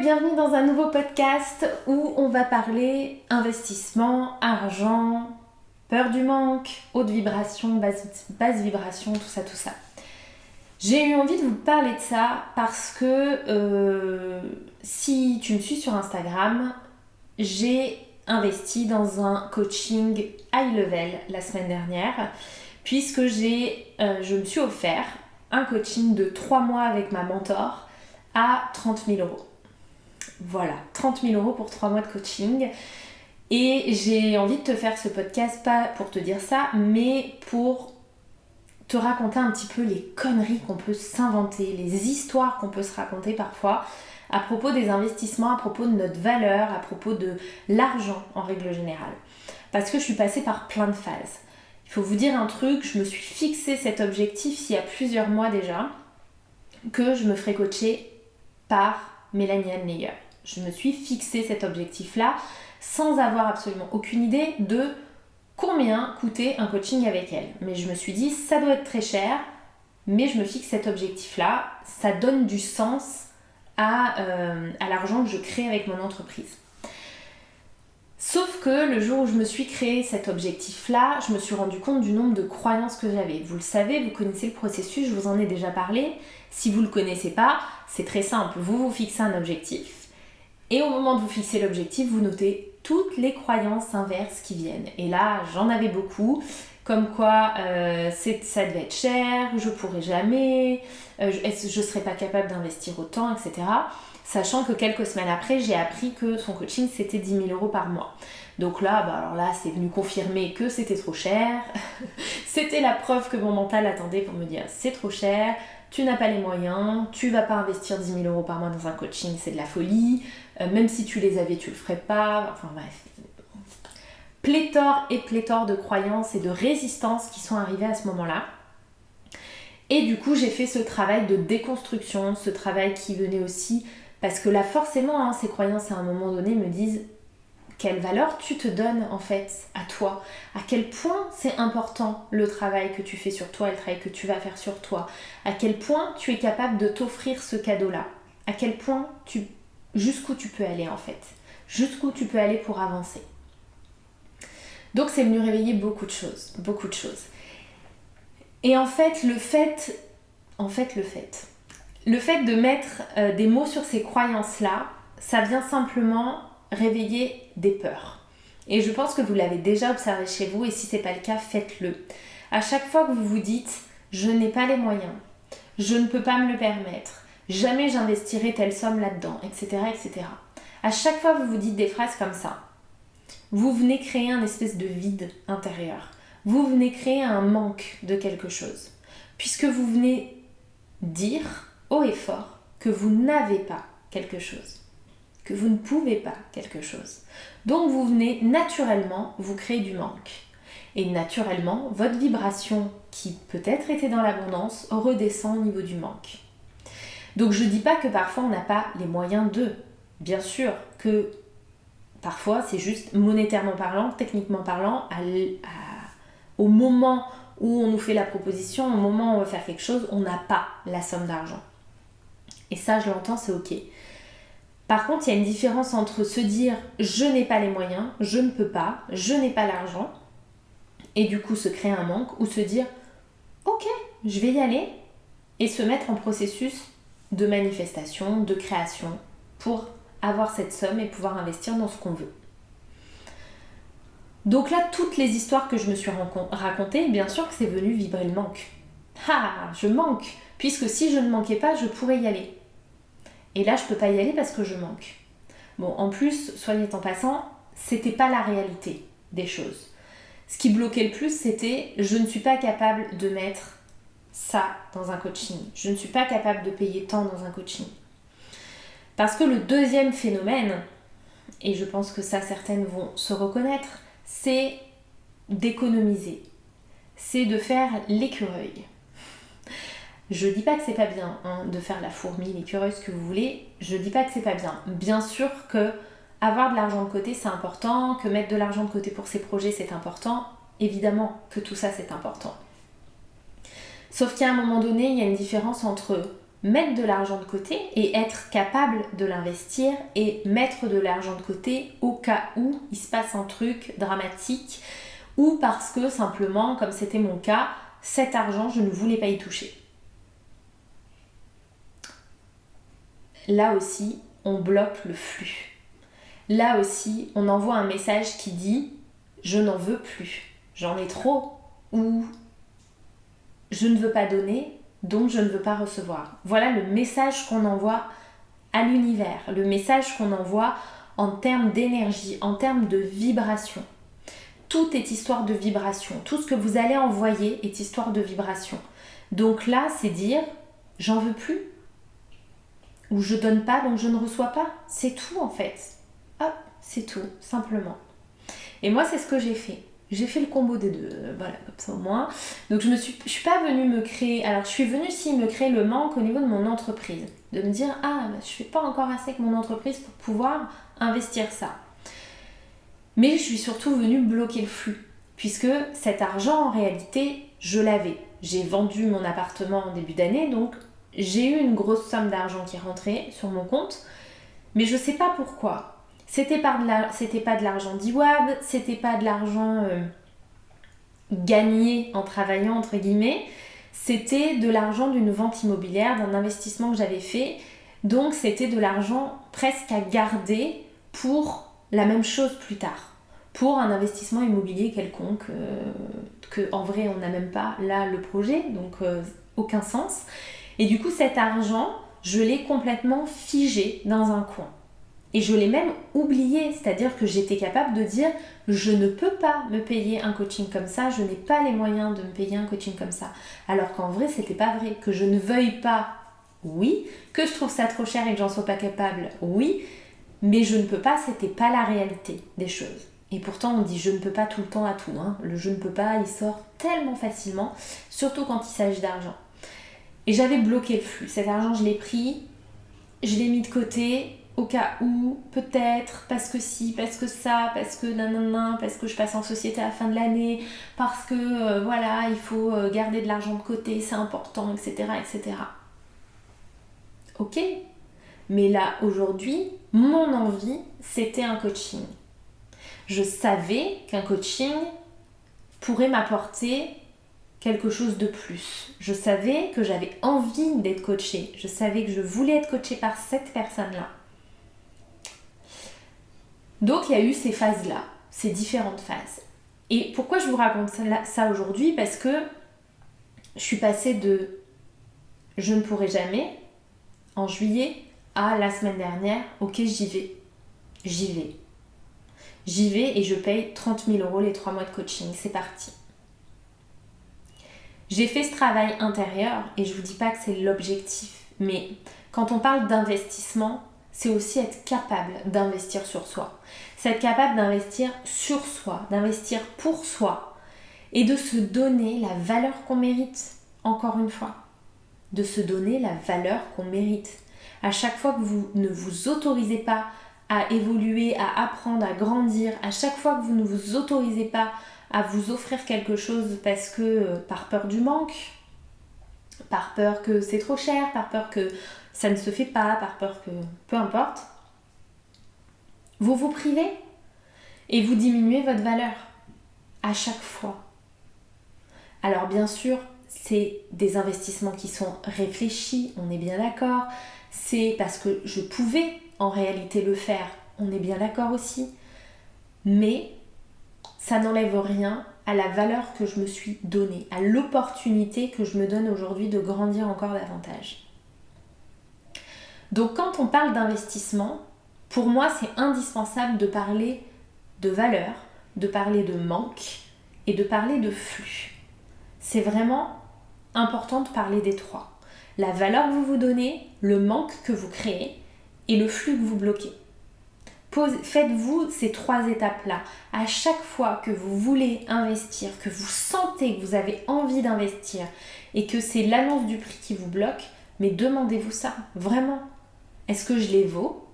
bienvenue dans un nouveau podcast où on va parler investissement, argent, peur du manque, haute vibration, basse vibration, tout ça. J'ai eu envie de vous parler de ça parce que si tu me suis sur Instagram, j'ai investi dans un coaching high level la semaine dernière puisque je me suis offert un coaching de 3 mois avec ma mentor à 30 000 euros. Voilà, 30 000 euros pour 3 mois de coaching. Et j'ai envie de te faire ce podcast, pas pour te dire ça, mais pour te raconter un petit peu les conneries qu'on peut s'inventer, les histoires qu'on peut se raconter parfois à propos des investissements, à propos de notre valeur, à propos de l'argent en règle générale. Parce que je suis passée par plein de phases. Il faut vous dire un truc, je me suis fixé cet objectif il y a plusieurs mois déjà, que je me ferais coacher par Mélanie Anne Layer. Je me suis fixé cet objectif-là sans avoir absolument aucune idée de combien coûtait un coaching avec elle. Mais je me suis dit, ça doit être très cher, mais je me fixe cet objectif-là. Ça donne du sens à l'argent que je crée avec mon entreprise. Sauf que le jour où je me suis créé cet objectif-là, je me suis rendu compte du nombre de croyances que j'avais. Vous le savez, vous connaissez le processus, je vous en ai déjà parlé. Si vous ne le connaissez pas, c'est très simple. Vous vous fixez un objectif et au moment de vous fixer l'objectif, vous notez toutes les croyances inverses qui viennent. Et là, j'en avais beaucoup, comme quoi ça devait être cher, je pourrais jamais, je serais pas capable d'investir autant, etc. Sachant que quelques semaines après, j'ai appris que son coaching, c'était 10 000 euros par mois. Donc là, alors là, c'est venu confirmer que c'était trop cher. C'était la preuve que mon mental attendait pour me dire, c'est trop cher, tu n'as pas les moyens, tu vas pas investir 10 000 euros par mois dans un coaching, c'est de la folie. Même si tu les avais, tu le ferais pas. Enfin bref. Pléthore de croyances et de résistances qui sont arrivées à ce moment-là. Et du coup, j'ai fait ce travail de déconstruction, ce travail qui venait aussi... Parce que là, forcément, ces croyances, à un moment donné, me disent quelle valeur tu te donnes, en fait, à toi. À quel point c'est important le travail que tu fais sur toi, le travail que tu vas faire sur toi. À quel point tu es capable de t'offrir ce cadeau-là. À quel point jusqu'où tu peux aller, en fait. Jusqu'où tu peux aller pour avancer. Donc, c'est venu réveiller beaucoup de choses. Et en fait, le fait de mettre des mots sur ces croyances-là, ça vient simplement réveiller des peurs. Et je pense que vous l'avez déjà observé chez vous, et si ce n'est pas le cas, faites-le. À chaque fois que vous vous dites « je n'ai pas les moyens, je ne peux pas me le permettre, jamais j'investirai telle somme là-dedans, etc. etc. » À chaque fois que vous vous dites des phrases comme ça, vous venez créer un espèce de vide intérieur. Vous venez créer un manque de quelque chose. Puisque vous venez dire haut et fort que vous n'avez pas quelque chose, que vous ne pouvez pas quelque chose. Donc vous venez naturellement vous créer du manque. Et naturellement, votre vibration qui peut-être était dans l'abondance redescend au niveau du manque. Donc je ne dis pas que parfois on n'a pas les moyens de. Bien sûr que parfois c'est juste monétairement parlant, techniquement parlant, au moment où on nous fait la proposition, au moment où on veut faire quelque chose, on n'a pas la somme d'argent. Et ça, je l'entends, c'est ok. Par contre, il y a une différence entre se dire « je n'ai pas les moyens, je ne peux pas, je n'ai pas l'argent » et du coup se créer un manque, ou se dire « ok, je vais y aller » et se mettre en processus de manifestation, de création pour avoir cette somme et pouvoir investir dans ce qu'on veut. Donc là, toutes les histoires que je me suis racontées, bien sûr que c'est venu vibrer le manque. Ah, je manque, puisque si je ne manquais pas, je pourrais y aller. Et là, je peux pas y aller parce que je manque. Bon, en plus, soyez en passant, c'était pas la réalité des choses. Ce qui bloquait le plus, c'était je ne suis pas capable de mettre ça dans un coaching. Je ne suis pas capable de payer tant dans un coaching. Parce que le deuxième phénomène, et je pense que ça, certaines vont se reconnaître, c'est d'économiser. C'est de faire l'écureuil. Je dis pas que c'est pas bien de faire la fourmi, l'écureuil, ce que vous voulez. Je dis pas que c'est pas bien. Bien sûr que avoir de l'argent de côté, c'est important, que mettre de l'argent de côté pour ses projets, c'est important. Évidemment que tout ça, c'est important. Sauf qu'à un moment donné, il y a une différence entre mettre de l'argent de côté et être capable de l'investir et mettre de l'argent de côté au cas où il se passe un truc dramatique ou parce que simplement, comme c'était mon cas, cet argent, je ne voulais pas y toucher. Là aussi, on bloque le flux. Là aussi, on envoie un message qui dit « je n'en veux plus, j'en ai trop » ou « je ne veux pas donner, donc je ne veux pas recevoir ». Voilà le message qu'on envoie à l'univers, le message qu'on envoie en termes d'énergie, en termes de vibration. Tout est histoire de vibration. Tout ce que vous allez envoyer est histoire de vibration. Donc là, c'est dire « j'en veux plus » ou « je donne pas, donc je ne reçois pas ». C'est tout en fait. Hop, c'est tout, simplement. Et moi, c'est ce que j'ai fait. J'ai fait le combo des deux, voilà, comme ça au moins. Donc je suis pas venue me créer... Alors je suis venue me créer le manque au niveau de mon entreprise. De me dire, je fais pas encore assez avec mon entreprise pour pouvoir investir ça. Mais je suis surtout venue bloquer le flux, puisque cet argent, en réalité, je l'avais. J'ai vendu mon appartement en début d'année, donc j'ai eu une grosse somme d'argent qui est rentrée sur mon compte, mais je sais pas pourquoi. C'était pas de l'argent d'Iwab, c'était pas de l'argent gagné en travaillant, entre guillemets, c'était de l'argent d'une vente immobilière, d'un investissement que j'avais fait, donc c'était de l'argent presque à garder pour la même chose plus tard, pour un investissement immobilier quelconque, que en vrai on n'a même pas là le projet, donc aucun sens. Et du coup cet argent, je l'ai complètement figé dans un coin. Et je l'ai même oublié, c'est-à-dire que j'étais capable de dire je ne peux pas me payer un coaching comme ça, je n'ai pas les moyens de me payer un coaching comme ça. Alors qu'en vrai, c'était pas vrai. Que je ne veuille pas, oui. Que je trouve ça trop cher et que j'en sois pas capable, oui. Mais je ne peux pas, c'était pas la réalité des choses. Et pourtant, on dit je ne peux pas tout le temps à tout. Le je ne peux pas, il sort tellement facilement, surtout quand il s'agit d'argent. Et j'avais bloqué le flux. Cet argent, je l'ai pris, je l'ai mis de côté. Au cas où, peut-être, parce que si, parce que ça, parce que nanana, parce que je passe en société à la fin de l'année, parce que voilà, il faut garder de l'argent de côté, c'est important, etc., etc. Ok, mais là, aujourd'hui, mon envie, c'était un coaching. Je savais qu'un coaching pourrait m'apporter quelque chose de plus. Je savais que j'avais envie d'être coachée. Je savais que je voulais être coachée par cette personne-là. Donc il y a eu ces phases-là, ces différentes phases. Et pourquoi je vous raconte ça aujourd'hui ? Parce que je suis passée de « je ne pourrai jamais » en juillet à la semaine dernière « ok, j'y vais ». J'y vais et je paye 30 000 € les 3 mois de coaching, c'est parti. J'ai fait ce travail intérieur et je ne vous dis pas que c'est l'objectif, mais quand on parle d'investissement, c'est aussi être capable d'investir sur soi. C'est être capable d'investir sur soi, d'investir pour soi et de se donner la valeur qu'on mérite, encore une fois. De se donner la valeur qu'on mérite. À chaque fois que vous ne vous autorisez pas à évoluer, à apprendre, à grandir, à chaque fois que vous ne vous autorisez pas à vous offrir quelque chose parce que par peur du manque, par peur que c'est trop cher, par peur que ça ne se fait pas, par peur que... peu importe, vous vous privez et vous diminuez votre valeur à chaque fois. Alors bien sûr, c'est des investissements qui sont réfléchis, on est bien d'accord. C'est parce que je pouvais en réalité le faire, on est bien d'accord aussi. Mais ça n'enlève rien à la valeur que je me suis donnée, à l'opportunité que je me donne aujourd'hui de grandir encore davantage. Donc quand on parle d'investissement, pour moi c'est indispensable de parler de valeur, de parler de manque et de parler de flux. C'est vraiment important de parler des trois. La valeur que vous vous donnez, le manque que vous créez et le flux que vous bloquez. Faites-vous ces 3 étapes-là. À chaque fois que vous voulez investir, que vous sentez que vous avez envie d'investir et que c'est l'annonce du prix qui vous bloque, mais demandez-vous ça, vraiment. Est-ce que je les vaux ?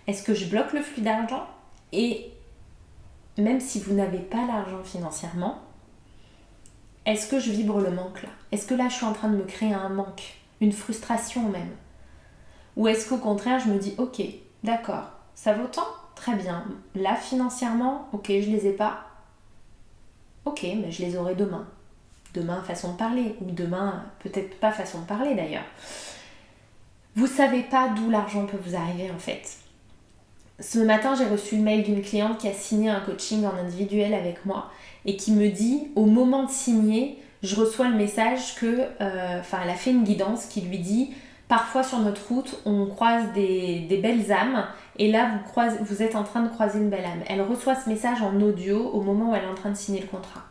Est-ce que je bloque le flux d'argent ? Et même si vous n'avez pas l'argent financièrement, est-ce que je vibre le manque là ? Est-ce que là je suis en train de me créer un manque ? une frustration même? Ou est-ce qu'au contraire, je me dis, ok, d'accord, ça vaut tant? Très bien. Là, financièrement, ok, je les ai pas. Ok, mais je les aurai demain. Demain, façon de parler. Ou demain, peut-être pas façon de parler d'ailleurs. Vous savez pas d'où l'argent peut vous arriver en fait. Ce matin, j'ai reçu le mail d'une cliente qui a signé un coaching en individuel avec moi et qui me dit, au moment de signer, je reçois le message que, elle a fait une guidance qui lui dit, parfois sur notre route, on croise des belles âmes et là, vous êtes en train de croiser une belle âme. Elle reçoit ce message en audio au moment où elle est en train de signer le contrat.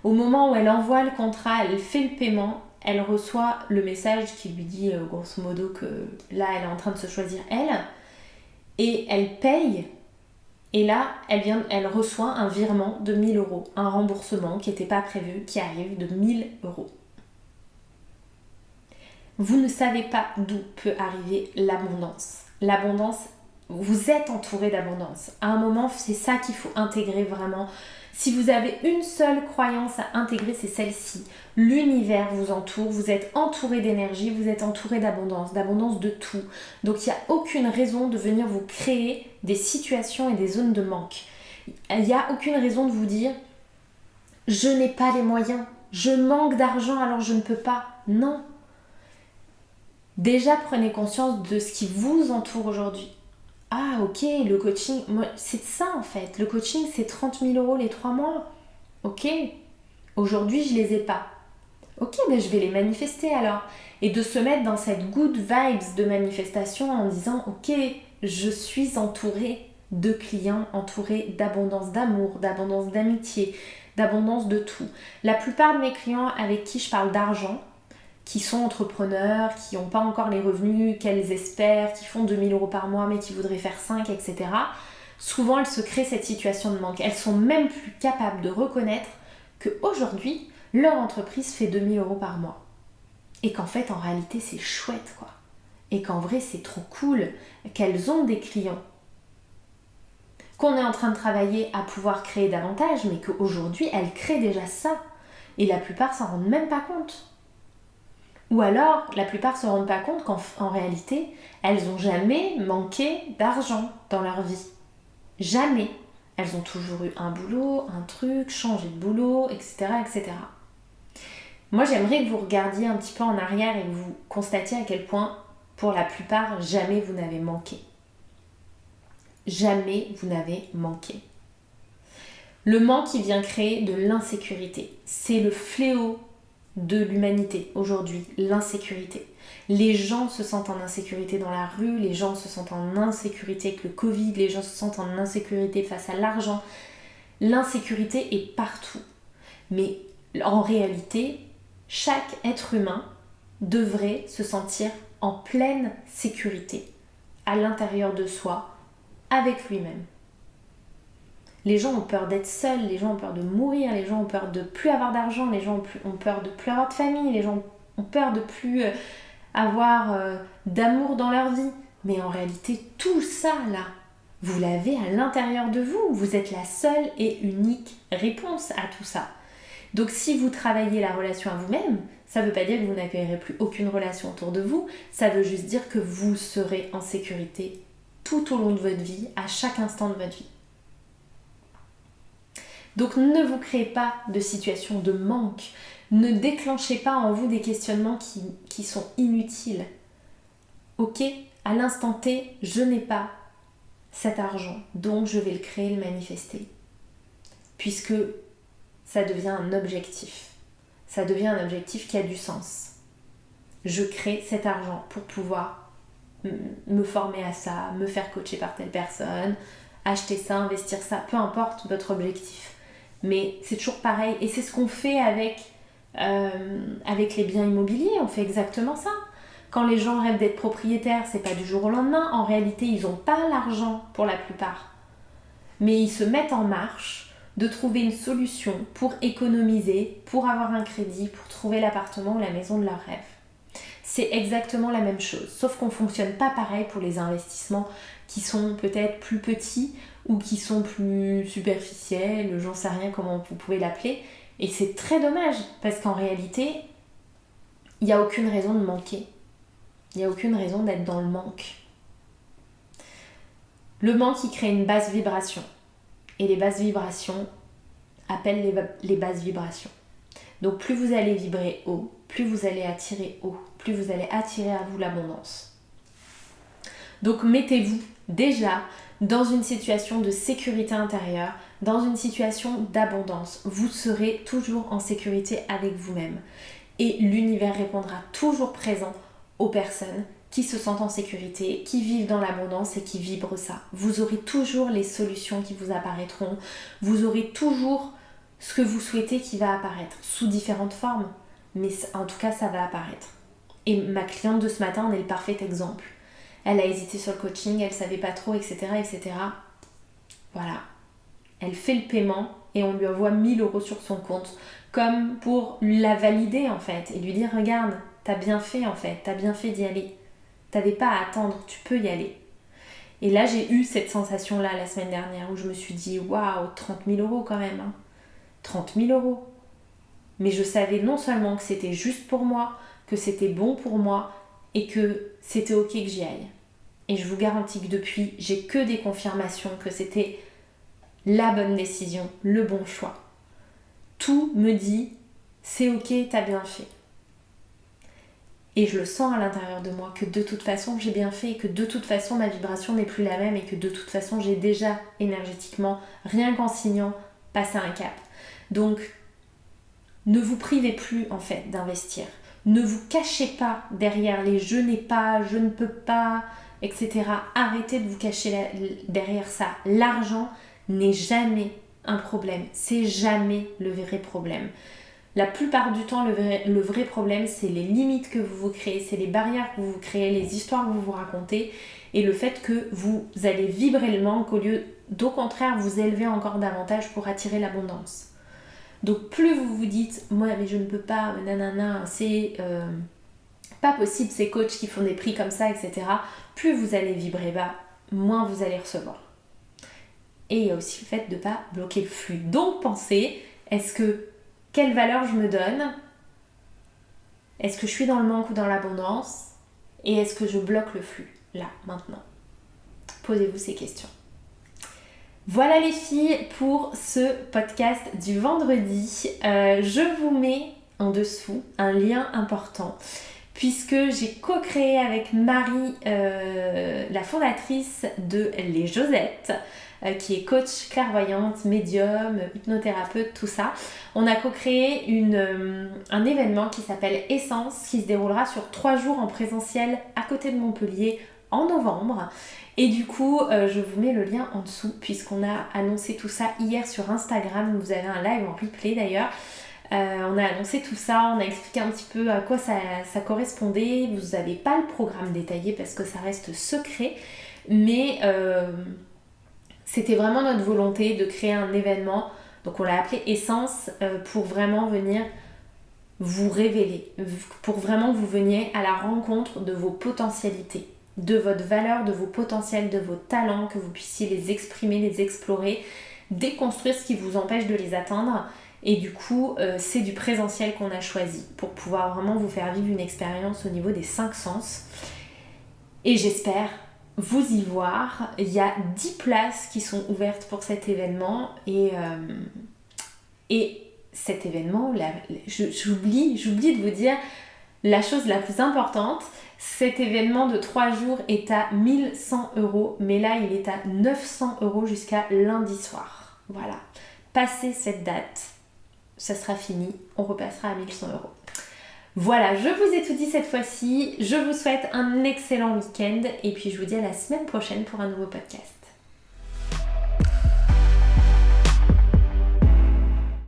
Au moment où elle envoie le contrat, elle fait le paiement, elle reçoit le message qui lui dit grosso modo que là, elle est en train de se choisir elle. Et elle paye, et là, elle reçoit un virement de 1 000 €, un remboursement qui n'était pas prévu, qui arrive de 1 000 €. Vous ne savez pas d'où peut arriver l'abondance. L'abondance, vous êtes entouré d'abondance. À un moment, c'est ça qu'il faut intégrer vraiment. Si vous avez une seule croyance à intégrer, c'est celle-ci. L'univers vous entoure, vous êtes entouré d'énergie, vous êtes entouré d'abondance de tout. Donc il n'y a aucune raison de venir vous créer des situations et des zones de manque. Il n'y a aucune raison de vous dire « je n'ai pas les moyens, je manque d'argent alors je ne peux pas ». Non. Déjà prenez conscience de ce qui vous entoure aujourd'hui. Ah ok, le coaching, c'est ça en fait. Le coaching c'est 30 000 € les 3 mois. Ok, aujourd'hui je les ai pas. Ok, mais je vais les manifester alors. Et de se mettre dans cette good vibes de manifestation en disant ok, je suis entourée de clients, entourée d'abondance d'amour, d'abondance d'amitié, d'abondance de tout. La plupart de mes clients avec qui je parle d'argent, qui sont entrepreneurs, qui n'ont pas encore les revenus qu'elles espèrent, qui font 2 000 € par mois mais qui voudraient faire 5, etc. Souvent, elles se créent cette situation de manque. Elles sont même plus capables de reconnaître qu'aujourd'hui, leur entreprise fait 2 000 € par mois. Et qu'en fait, en réalité, c'est chouette, quoi. Et qu'en vrai, c'est trop cool qu'elles ont des clients. Qu'on est en train de travailler à pouvoir créer davantage, mais qu'aujourd'hui, elles créent déjà ça. Et la plupart s'en rendent même pas compte. Ou alors, la plupart se rendent pas compte qu'en réalité, elles n'ont jamais manqué d'argent dans leur vie. Jamais. Elles ont toujours eu un boulot, un truc, changé de boulot, etc., etc. Moi, j'aimerais que vous regardiez un petit peu en arrière et que vous constatiez à quel point, pour la plupart, jamais vous n'avez manqué. Jamais vous n'avez manqué. Le manque, il vient créer de l'insécurité. C'est le fléau de l'humanité aujourd'hui, l'insécurité. Les gens se sentent en insécurité dans la rue, les gens se sentent en insécurité avec le Covid, les gens se sentent en insécurité face à l'argent. L'insécurité est partout. Mais en réalité, chaque être humain devrait se sentir en pleine sécurité, à l'intérieur de soi, avec lui-même. Les gens ont peur d'être seuls, les gens ont peur de mourir, les gens ont peur de plus avoir d'argent, les gens ont peur de plus avoir de famille, les gens ont peur de plus avoir d'amour dans leur vie. Mais en réalité, tout ça là, vous l'avez à l'intérieur de vous. Vous êtes la seule et unique réponse à tout ça. Donc si vous travaillez la relation à vous-même, ça ne veut pas dire que vous n'accueillerez plus aucune relation autour de vous, ça veut juste dire que vous serez en sécurité tout au long de votre vie, à chaque instant de votre vie. Donc ne vous créez pas de situation de manque, ne déclenchez pas en vous des questionnements qui sont inutiles. Ok, à l'instant T, je n'ai pas cet argent, donc je vais le créer, le manifester. Puisque ça devient un objectif. Ça devient un objectif qui a du sens. Je crée cet argent pour pouvoir me former à ça, me faire coacher par telle personne, acheter ça, investir ça, peu importe votre objectif. Mais c'est toujours pareil. Et c'est ce qu'on fait avec les biens immobiliers. On fait exactement ça. Quand les gens rêvent d'être propriétaires, c'est pas du jour au lendemain. En réalité, ils n'ont pas l'argent pour la plupart. Mais ils se mettent en marche de trouver une solution pour économiser, pour avoir un crédit, pour trouver l'appartement ou la maison de leur rêve. C'est exactement la même chose. Sauf qu'on ne fonctionne pas pareil pour les investissements qui sont peut-être plus petits ou qui sont plus superficiels, j'en sais rien comment vous pouvez l'appeler. Et c'est très dommage, parce qu'en réalité, il n'y a aucune raison de manquer. Il n'y a aucune raison d'être dans le manque. Le manque, il crée une basse vibration. Et les basses vibrations appellent les basses vibrations. Donc plus vous allez vibrer haut, plus vous allez attirer haut, plus vous allez attirer à vous l'abondance. Donc mettez-vous déjà dans une situation de sécurité intérieure, dans une situation d'abondance. Vous serez toujours en sécurité avec vous-même. Et l'univers répondra toujours présent aux personnes qui se sentent en sécurité, qui vivent dans l'abondance et qui vibrent ça. Vous aurez toujours les solutions qui vous apparaîtront. Vous aurez toujours ce que vous souhaitez qui va apparaître, sous différentes formes. Mais en tout cas, ça va apparaître. Et ma cliente de ce matin en est le parfait exemple. Elle a hésité sur le coaching, elle savait pas trop, etc., etc. Voilà. Elle fait le paiement et on lui envoie 1 000 € sur son compte, comme pour la valider en fait, et lui dire regarde, t'as bien fait en fait, t'as bien fait d'y aller. T'avais pas à attendre, tu peux y aller. Et là, j'ai eu cette sensation-là la semaine dernière où je me suis dit waouh, 30 000 € quand même. 30 000 €. Mais je savais non seulement que c'était juste pour moi, que c'était bon pour moi et que c'était ok que j'y aille. Et je vous garantis que depuis, j'ai que des confirmations que c'était la bonne décision, le bon choix. Tout me dit, c'est ok, t'as bien fait. Et je le sens à l'intérieur de moi, que de toute façon j'ai bien fait et que de toute façon ma vibration n'est plus la même et que de toute façon j'ai déjà énergétiquement, rien qu'en signant, passé un cap. Donc, ne vous privez plus en fait d'investir. Ne vous cachez pas derrière les je n'ai pas, je ne peux pas, etc. Arrêtez de vous cacher derrière ça. L'argent n'est jamais un problème. C'est jamais le vrai problème. La plupart du temps, le vrai problème, c'est les limites que vous vous créez, c'est les barrières que vous vous créez, les histoires que vous vous racontez et le fait que vous allez vibrer le manque au lieu d'au contraire vous élever encore davantage pour attirer l'abondance. Donc plus vous vous dites « moi mais je ne peux pas, nanana, c'est pas possible ces coachs qui font des prix comme ça, etc. » Plus vous allez vibrer bas, moins vous allez recevoir. Et il y a aussi le fait de ne pas bloquer le flux. Donc pensez, quelle valeur je me donne? Est-ce que je suis dans le manque ou dans l'abondance? Et est-ce que je bloque le flux, là, maintenant? Posez-vous ces questions. Voilà les filles pour ce podcast du vendredi. Je vous mets en dessous un lien important puisque j'ai co-créé avec Marie, la fondatrice de Les Josettes, qui est coach clairvoyante, médium, hypnothérapeute, tout ça. On a co-créé un événement qui s'appelle Essence, qui se déroulera sur 3 jours en présentiel à côté de Montpellier en novembre. Et du coup, je vous mets le lien en dessous puisqu'on a annoncé tout ça hier sur Instagram. Vous avez un live en replay d'ailleurs. On a annoncé tout ça, on a expliqué un petit peu à quoi ça correspondait. Vous n'avez pas le programme détaillé parce que ça reste secret. Mais c'était vraiment notre volonté de créer un événement. Donc on l'a appelé Essence pour vraiment venir vous révéler. Pour vraiment que vous veniez à la rencontre de vos potentialités, de votre valeur, de vos potentiels, de vos talents, que vous puissiez les exprimer, les explorer, déconstruire ce qui vous empêche de les atteindre. Et du coup, c'est du présentiel qu'on a choisi pour pouvoir vraiment vous faire vivre une expérience au niveau des 5 sens. Et j'espère vous y voir. Il y a 10 places qui sont ouvertes pour cet événement. Et cet événement, j'oublie de vous dire la chose la plus importante. Cet événement de 3 jours est à 1 100 €, mais là il est à 900 € jusqu'à lundi soir. Voilà. Passez cette date, ça sera fini, on repassera à 1 100 €. Voilà, je vous ai tout dit cette fois-ci. Je vous souhaite un excellent week-end et puis je vous dis à la semaine prochaine pour un nouveau podcast.